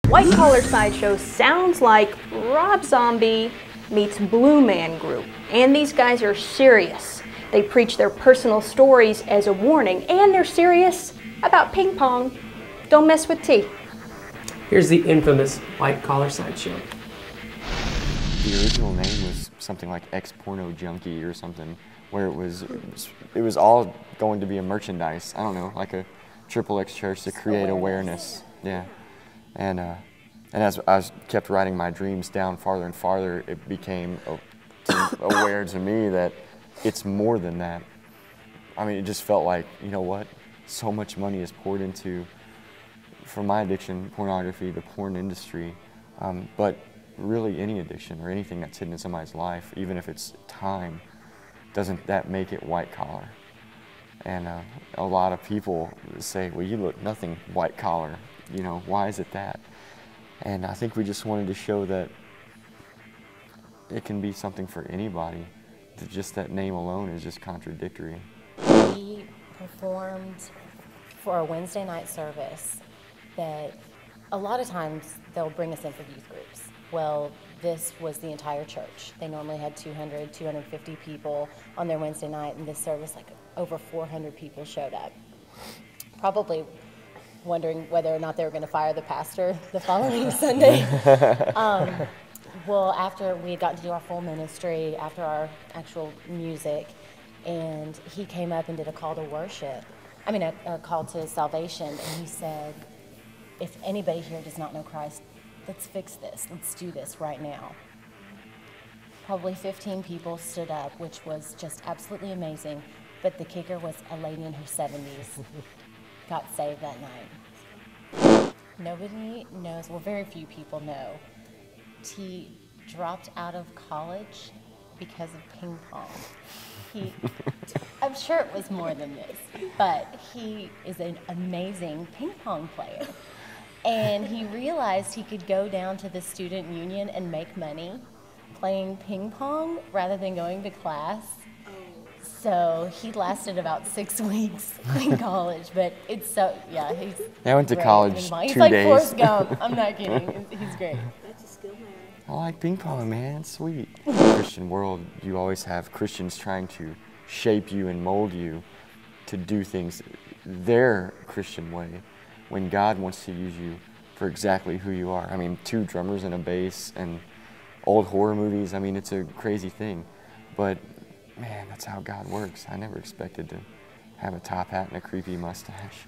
White Collar Sideshow sounds like Rob Zombie meets Blue Man Group. And these guys are serious. They preach their personal stories as a warning, and they're serious about ping pong. Don't mess with tea. Here's the infamous White Collar Sideshow. The original name was something like Ex-Porno Junkie or something, where it was all going to be a merchandise. I don't know, like a XXX church to create awareness. Yeah, and as I kept writing my dreams down farther and farther, it became aware to me that it's more than that. I mean, it just felt like, you know what, so much money is poured into, from my addiction, pornography, the porn industry, but really any addiction or anything that's hidden in somebody's life, even if it's time, doesn't that make it white collar? And a lot of people say, well, you look nothing white collar, you know, why is it that? And I think we just wanted to show that it can be something for anybody, that just that name alone is just contradictory. We performed for a Wednesday night service that a lot of times they'll bring us in for youth groups. Well, this was the entire church. They normally had 200, 250 people on their Wednesday night, and this service, like over 400 people showed up. Probably wondering whether or not they were going to fire the pastor the following Sunday. Well, after we had gotten to do our full ministry, after our actual music, and he came up and did a call to worship, a call to salvation, and he said, if anybody here does not know Christ, let's fix this. Let's do this right now. Probably 15 people stood up, which was just absolutely amazing. But the kicker was a lady in her 70s got saved that night. Nobody knows, well, very few people know. He dropped out of college because of ping pong. I'm sure it was more than this, but he is an amazing ping pong player. And he realized he could go down to the student union and make money playing ping pong rather than going to class. So he lasted about 6 weeks in college, but it's so, yeah, he's I went to great. college He's 2 like days. Forrest Gump. I'm not kidding. He's great. That's a skill, man. I like ping pong, man, it's sweet. In the Christian world, you always have Christians trying to shape you and mold you to do things their Christian way, when God wants to use you for exactly who you are. I mean, 2 drummers and a bass and old horror movies, I mean, it's a crazy thing. But, man, that's how God works. I never expected to have a top hat and a creepy mustache.